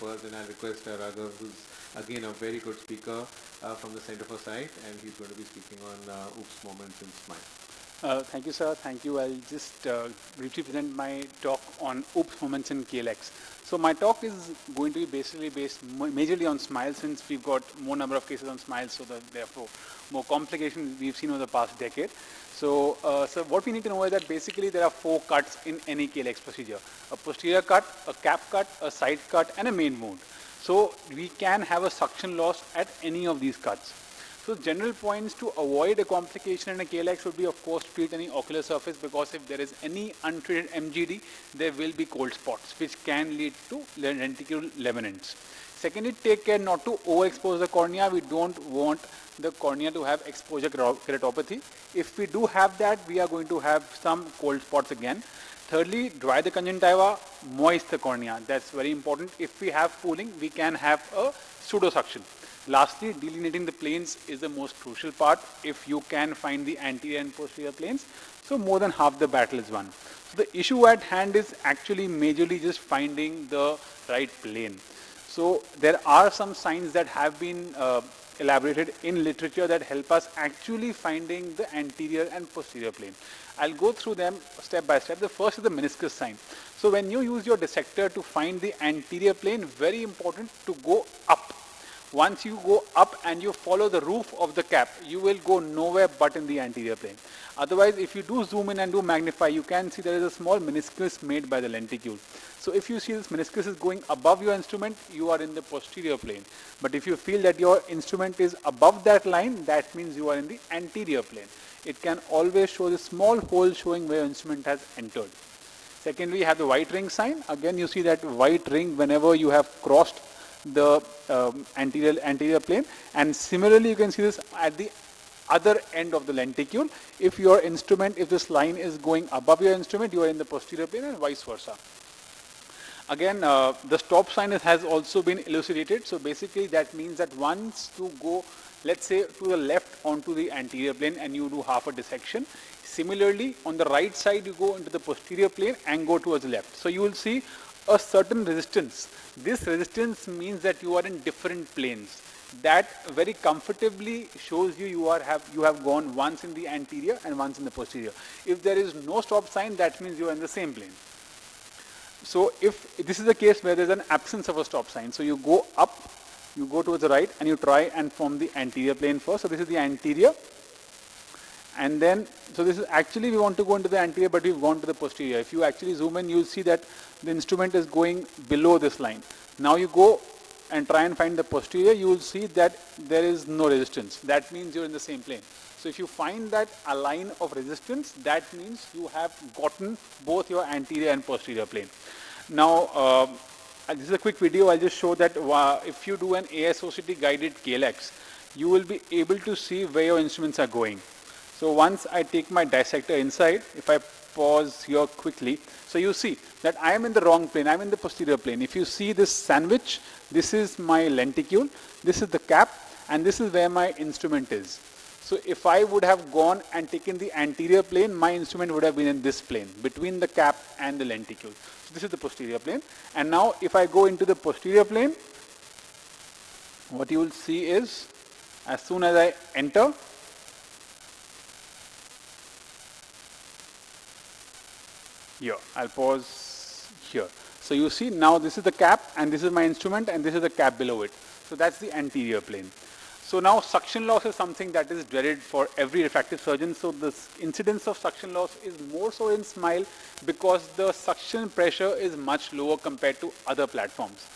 words, and I'll request Raghav, who's again a very good speaker from the Center for Sight, and he's going to be speaking on oops moments and smile. Thank you, sir. Thank you. I'll just briefly present my talk on oops moments in KLX. So my talk is going to be basically based majorly on smiles, since we've got more number of cases on smiles, so therefore more complications we've seen over the past decade. So, what we need to know is that basically there are 4 cuts in any KLX procedure: a posterior cut, a cap cut, a side cut, and a main wound. So we can have a suction loss at any of these cuts. So general points to avoid a complication in a KLX would be, of course, to treat any ocular surface, because if there is any untreated MGD, there will be cold spots, which can lead to lenticular levenants. Secondly, take care not to overexpose the cornea. We don't want the cornea to have exposure keratopathy. If we do have that, we are going to have some cold spots again. Thirdly, dry the conjunctiva, moist the cornea. That's very important. If we have pooling, we can have a pseudosuction. Lastly, delineating the planes is the most crucial part. If you can find the anterior and posterior planes, so more than half the battle is won. So the issue at hand is actually majorly just finding the right plane. So there are some signs that have been elaborated in literature that help us actually finding the anterior and posterior plane. I'll go through them step by step. The first is the meniscus sign. So when you use your dissector to find the anterior plane, very important to go up. Once you go up and you follow the roof of the cap, you will go nowhere but in the anterior plane. Otherwise, if you do zoom in and do magnify, you can see there is a small meniscus made by the lenticule. So if you see this meniscus is going above your instrument, you are in the posterior plane. But if you feel that your instrument is above that line, that means you are in the anterior plane. It can always show the small hole showing where your instrument has entered. Secondly, you have the white ring sign. Again, you see that white ring whenever you have crossed the anterior plane, and similarly you can see this at the other end of the lenticule. If your instrument, if this line is going above your instrument, you are in the posterior plane, and vice versa. Again, the stop sign has also been elucidated. So basically that means that once you go, let's say, to the left onto the anterior plane and you do half a dissection, similarly on the right side you go into the posterior plane and go towards the left. So you will see a certain resistance. This resistance means that you are in different planes. That very comfortably shows you have gone once in the anterior and once in the posterior. If there is no stop sign, that means you are in the same plane. So if this is the case where there is an absence of a stop sign, so you go up, you go towards the right, and you try and form the anterior plane first. So this is the anterior. And then, so this is actually, we want to go into the anterior, but we've gone to the posterior. If you actually zoom in, you'll see that the instrument is going below this line. Now you go and try and find the posterior, you will see that there is no resistance. That means you're in the same plane. So if you find that a line of resistance, that means you have gotten both your anterior and posterior plane. Now, this is a quick video. I'll just show that if you do an AIOS2025 guided KLX, you will be able to see where your instruments are going. So once I take my dissector inside, if I pause here quickly, so you see that I am in the wrong plane, I am in the posterior plane. If you see this sandwich, this is my lenticule, this is the cap, and this is where my instrument is. So if I would have gone and taken the anterior plane, my instrument would have been in this plane, between the cap and the lenticule. So this is the posterior plane. And now if I go into the posterior plane, what you will see is, as soon as I enter, here, I'll pause here. So you see now this is the cap and this is my instrument and this is the cap below it. So that's the anterior plane. So now suction loss is something that is dreaded for every refractive surgeon. So the incidence of suction loss is more so in SMILE because the suction pressure is much lower compared to other platforms.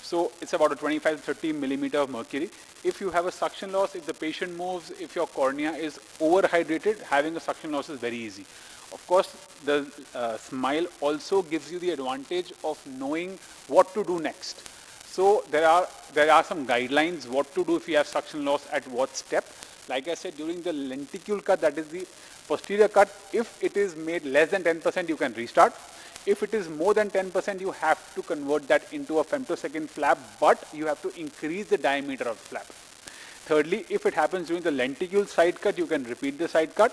So it's about a 25 to 30 millimeter of mercury. If you have a suction loss, if the patient moves, if your cornea is overhydrated, having a suction loss is very easy. Of course, the SMILE also gives you the advantage of knowing what to do next. So there are some guidelines what to do if you have suction loss at what step. Like I said, during the lenticule cut, that is the posterior cut, if it is made less than 10%, you can restart. If it is more than 10%, you have to convert that into a femtosecond flap, but you have to increase the diameter of the flap. Thirdly, if it happens during the lenticule side cut, you can repeat the side cut.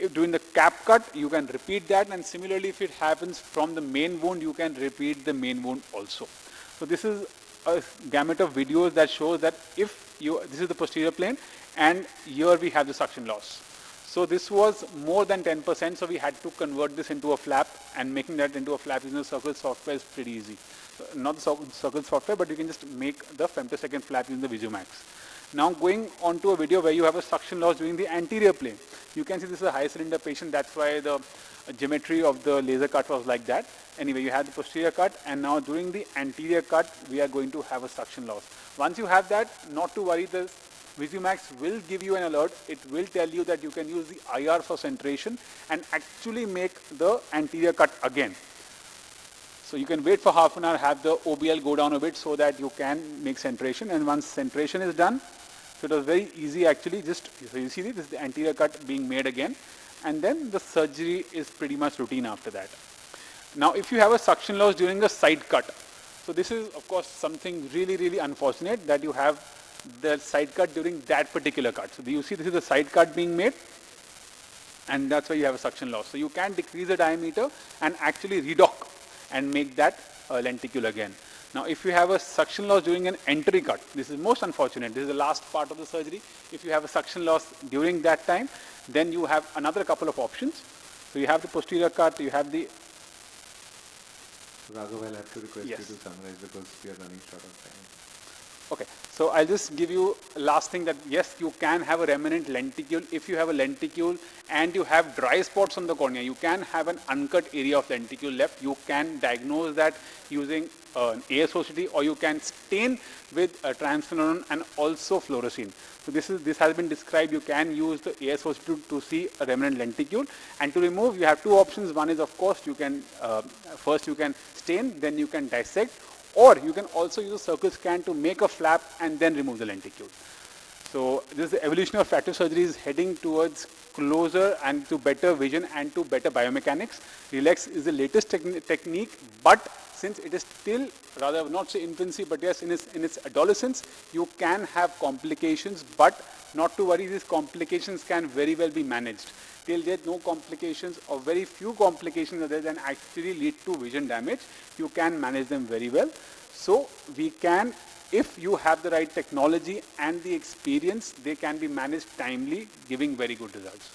If during the cap cut, you can repeat that, and similarly if it happens from the main wound, you can repeat the main wound also. So this is a gamut of videos that shows that if this is the posterior plane, and here we have the suction loss. So this was more than 10%, so we had to convert this into a flap, and making that into a flap using the Circle software is pretty easy. So not the Circle software, but you can just make the femtosecond flap using the Visumax. Now going on to a video where you have a suction loss during the anterior plane. You can see this is a high cylinder patient, that's why the geometry of the laser cut was like that. Anyway, you have the posterior cut, and now during the anterior cut, we are going to have a suction loss. Once you have that, not to worry, the Visumax will give you an alert. It will tell you that you can use the IR for centration and actually make the anterior cut again. So you can wait for half an hour, have the OBL go down a bit so that you can make centration, and once centration is done, so it was very easy actually, so you see this is the anterior cut being made again, and then the surgery is pretty much routine after that. Now if you have a suction loss during a side cut, so this is of course something really unfortunate that you have the side cut during that particular cut. So you see this is the side cut being made, and that's why you have a suction loss. So you can decrease the diameter and actually redock and make that lenticule again. Now if you have a suction loss during an entry cut, this is most unfortunate, this is the last part of the surgery. If you have a suction loss during that time, then you have another couple of options. So you have the posterior cut, you have the... Raghav, I'll have to request Yes. you to summarize because we are running short of time. Okay, so I'll just give you last thing that yes, you can have a remnant lenticule. If you have a lenticule and you have dry spots on the cornea, you can have an uncut area of lenticule left. You can diagnose that using an AIOS2025, or you can stain with transferrin and also fluorescein. So this has been described. You can use the AIOS2025 to see a remnant lenticule, and to remove you have two options. One is of course you can first you can stain, then you can dissect, or you can also use a circle scan to make a flap and then remove the lenticule. So this is the evolution of refractive surgery is heading towards closer and to better vision and to better biomechanics. Relax is the latest technique, but since it is still, rather not say infancy, but yes, in its adolescence, you can have complications, but not to worry, these complications can very well be managed. Till date, no complications or very few complications other than actually lead to vision damage. You can manage them very well. So we can, if you have the right technology and the experience, they can be managed timely, giving very good results.